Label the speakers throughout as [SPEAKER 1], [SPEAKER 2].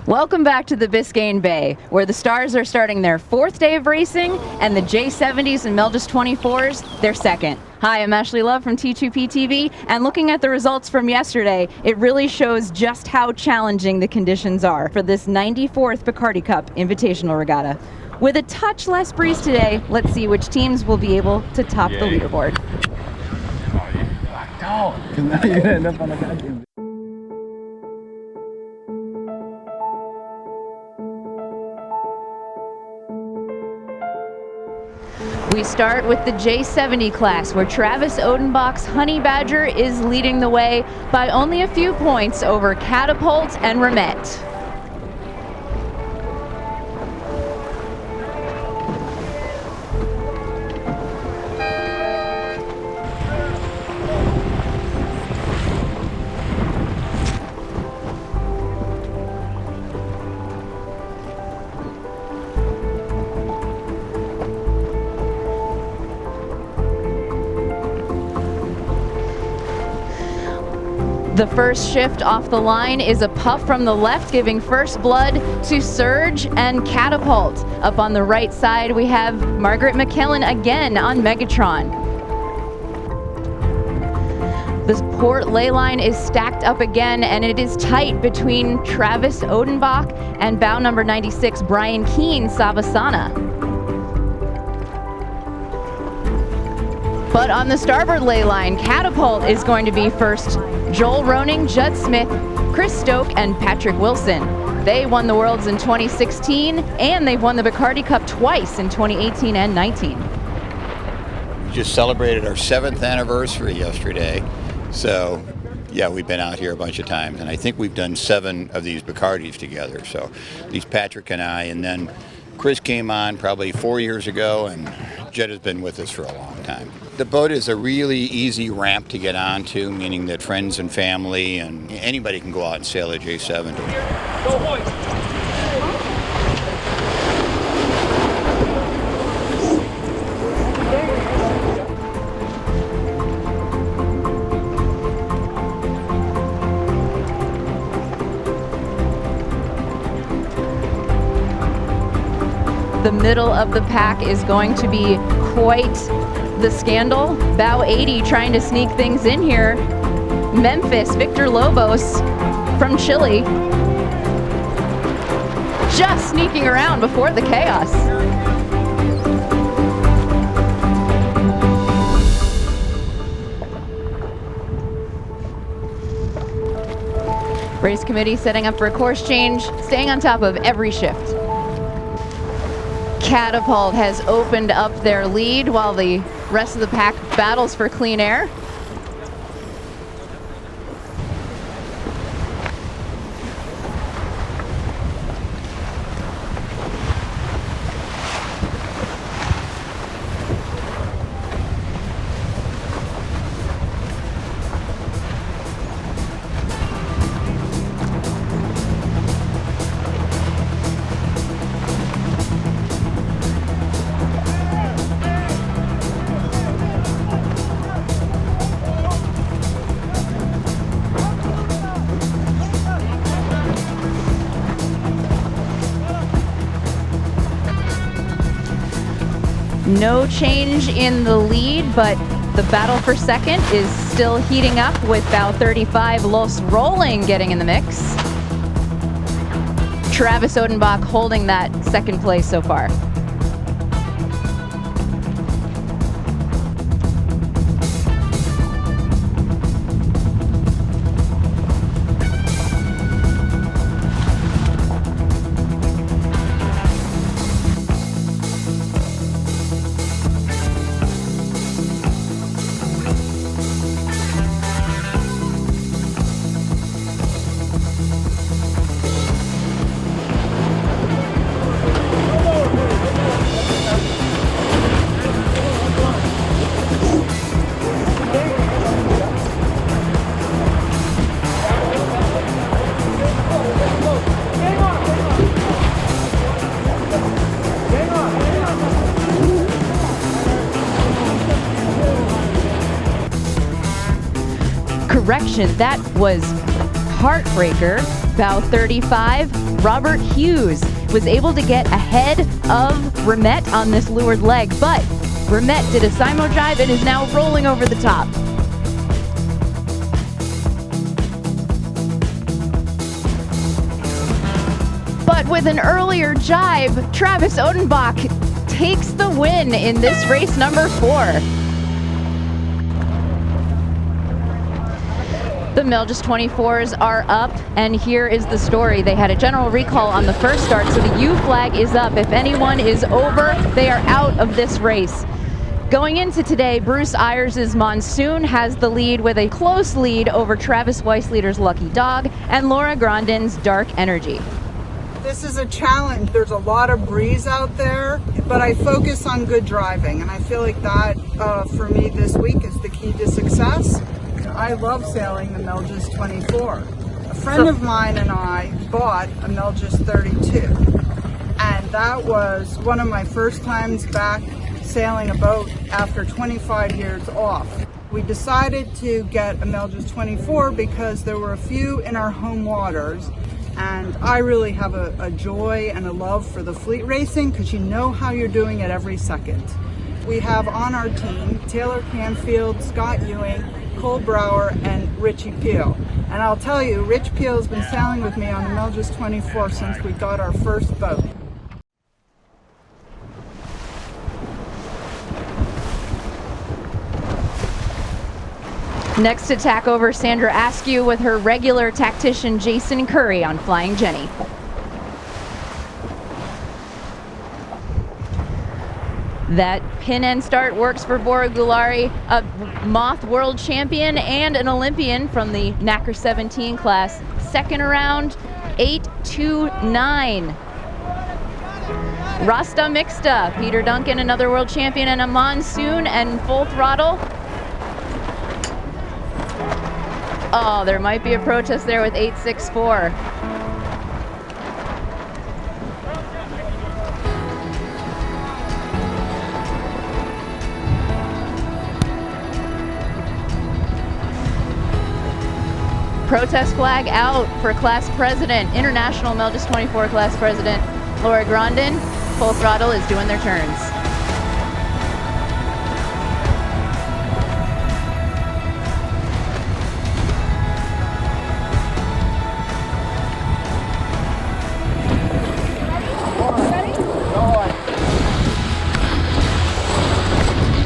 [SPEAKER 1] Welcome back to the Biscayne Bay, where the Stars are starting their 4th day of racing, and the J70s and Melges 24s, their 2nd. Hi, I'm Ashley Love from T2P TV, and looking at the results from yesterday, it really shows just how challenging the conditions are for this 94th Bacardi Cup Invitational Regatta. With a touch less breeze today, let's see which teams will be able to top the leaderboard. We start with the J70 class, where Travis Odenbach's Honey Badger is leading the way by only a few points over Catapult and Ramette. The first shift off the line is a puff from the left, giving first blood to Surge and Catapult. Up on the right side, we have Margaret McKellen again on Megatron. The port ley line is stacked up again, and it is tight between Travis Odenbach and bow number 96, Brian Keane Savasana. But on the starboard ley line, Catapult is going to be first. Joel Roning, Judd Smith, Chris Stoke, and Patrick Wilson. They won the Worlds in 2016, and they've won the Bacardi Cup twice in 2018 and 19.
[SPEAKER 2] We just celebrated our 7th anniversary yesterday. So, yeah, we've been out here a bunch of times, and I think we've done 7 of these Bacardis together. So, these Patrick and I, and then Chris came on probably 4 years ago, and Judd has been with us for a long time. The boat is a really easy ramp to get onto, meaning that friends and family and anybody can go out and sail a J70. Go boys!
[SPEAKER 1] The middle of the pack is going to be quite the scandal. Bow 80 trying to sneak things in here. Memphis, Victor Lobos from Chile, just sneaking around before the chaos. Race committee setting up for a course change, staying on top of every shift. Catapult has opened up their lead while the rest of the pack battles for clean air. No change in the lead, but the battle for second is still heating up with bow 35, Los Rolling getting in the mix. Travis Odenbach holding that second place so far. mention, that was heartbreaker. Bow 35, Robert Hughes was able to get ahead of Remet on this leeward leg, but Remet did a simo jibe and is now rolling over the top. But with an earlier jibe, Travis Odenbach takes the win in this race number 4. The Melges 24s are up, and here is the story. They had a general recall on the first start, so the U flag is up. If anyone is over, they are out of this race. Going into today, Bruce Ayers' Monsoon has the lead with a close lead over Travis Weissleiter's Lucky Dog and Laura Grandin's Dark Energy.
[SPEAKER 3] This is a challenge. There's a lot of breeze out there, but I focus on good driving, and I feel like that, for me this week, is the key to success. I love sailing the Melges 24. A friend of mine and I bought a Melges 32, and that was one of my first times back sailing a boat after 25 years off. We decided to get a Melges 24 because there were a few in our home waters, and I really have a joy and a love for the fleet racing because you know how you're doing it every second. We have on our team Taylor Canfield, Scott Ewing, Cole Brower, and Richie Peel. And I'll tell you, Rich Peel has been sailing with me on the Melges 24 since we got our first boat.
[SPEAKER 1] Next to tack over Sandra Askew with her regular tactician Jason Curry on Flying Jenny. That pin and start works for Bora Gulari, a Moth World Champion and an Olympian from the NACR 17 class. Second around, 8-2-9. Rasta Mixta, Peter Duncan, another world champion, and a Monsoon and Full Throttle. Oh, there might be a protest there with 8-6-4. Protest flag out for class president, International Melges 24 class president Laura Grandin. Full Throttle is doing their turns.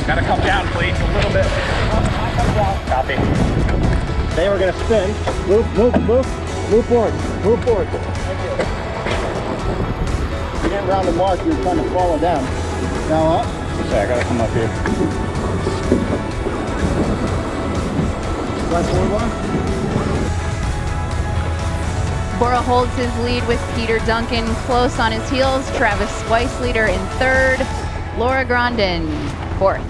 [SPEAKER 4] Gotta come down, please, a little bit. Copy. They were gonna spin. Move forward. Move forward. Thank you. You get around the mark, you're trying to follow down. Now up. Okay, I gotta come up here. Left forward one.
[SPEAKER 1] Bora holds his lead with Peter Duncan close on his heels. Travis Weissleiter in third. Laura Grandin fourth.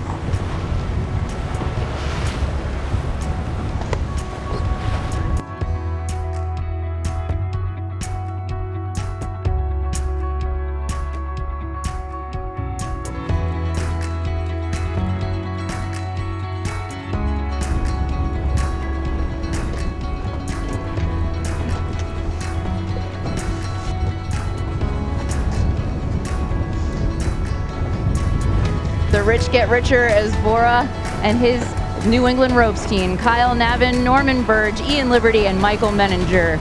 [SPEAKER 1] The rich get richer as Bora and his New England ropes team, Kyle Navin, Norman Burge, Ian Liberty, and Michael Menninger,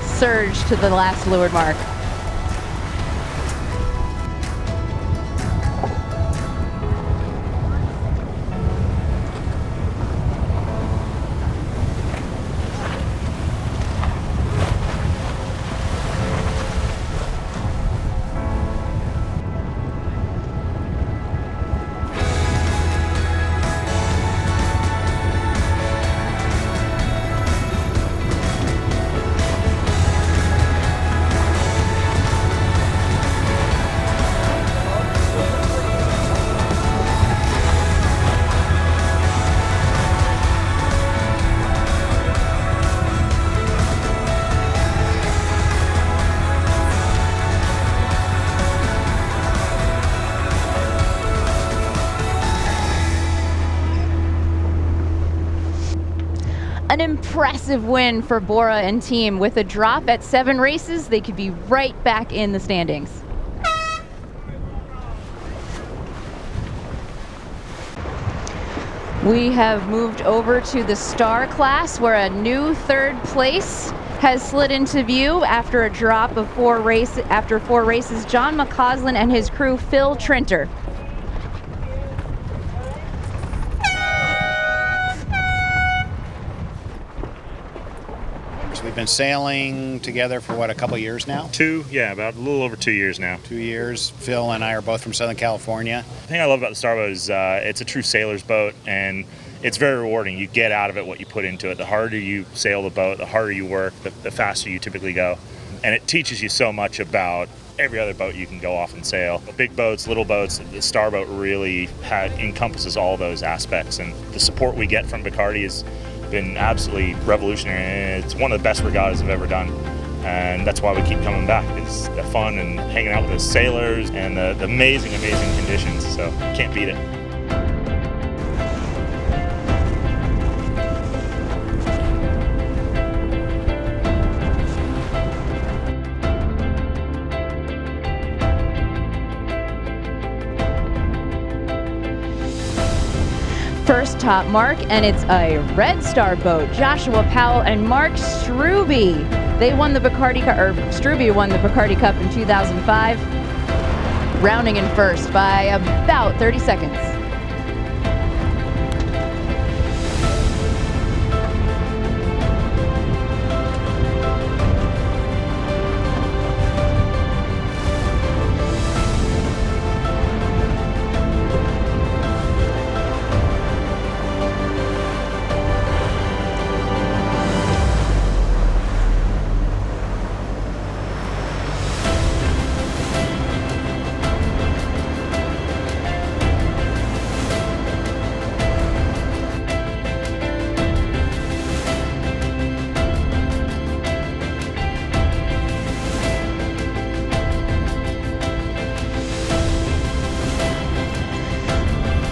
[SPEAKER 1] surge to the last leeward mark. An impressive win for Bora and team. With a drop at 7 races, they could be right back in the standings. We have moved over to the Star class, where a new 3rd place has slid into view after a drop of 4 races. After 4 races, John McCausland and his crew, Phil Trinter.
[SPEAKER 5] We've been sailing together for what, a couple years now?
[SPEAKER 6] About a little over 2 years now.
[SPEAKER 5] 2 years. Phil and I are both from Southern California.
[SPEAKER 6] The thing I love about the Starboat is it's a true sailor's boat, and it's very rewarding. You get out of it what you put into it. The harder you sail the boat, the harder you work, the faster you typically go. And it teaches you so much about every other boat you can go off and sail. Big boats, little boats, the Starboat really encompasses all those aspects. And the support we get from Bacardi has been absolutely revolutionary. And it's one of the best regattas I've ever done. And that's why we keep coming back. It's the fun and hanging out with the sailors and the amazing, amazing conditions. So can't beat it.
[SPEAKER 1] First top mark, and it's a Red Star boat. Joshua Powell and Mark Struby. They won the Bacardi Cup, or Struby won the Bacardi Cup in 2005, rounding in first by about 30 seconds.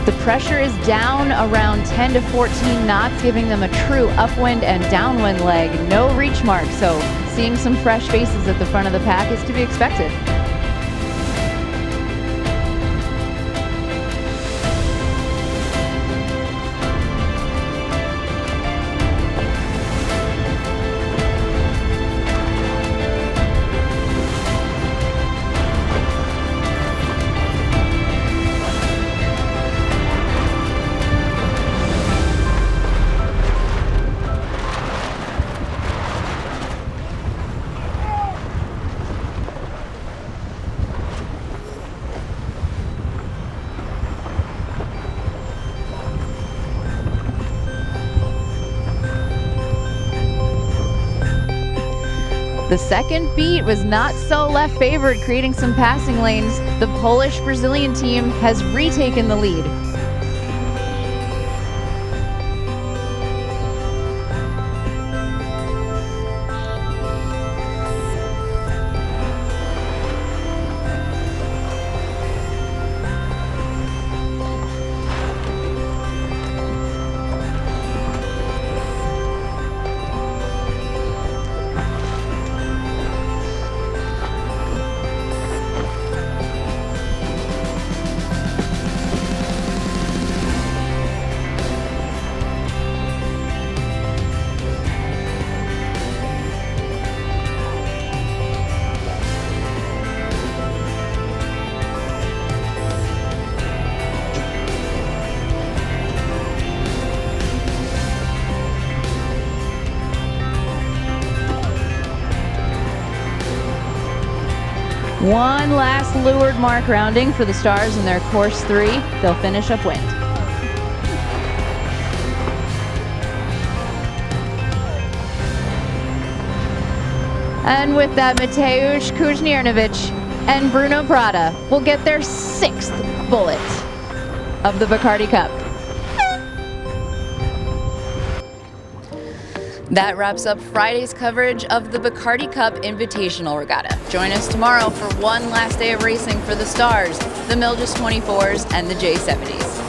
[SPEAKER 1] The pressure is down around 10 to 14 knots, giving them a true upwind and downwind leg. No reach mark, so seeing some fresh faces at the front of the pack is to be expected. The second beat was not so left favored, creating some passing lanes. The Polish-Brazilian team has retaken the lead. One last leeward mark rounding for the Stars in their course 3. They'll finish upwind. And with that, Mateusz Kusznierewicz and Bruno Prada will get their 6th bullet of the Bacardi Cup. That wraps up Friday's coverage of the Bacardi Cup Invitational Regatta. Join us tomorrow for one last day of racing for the Stars, the Melges 24s, and the J70s.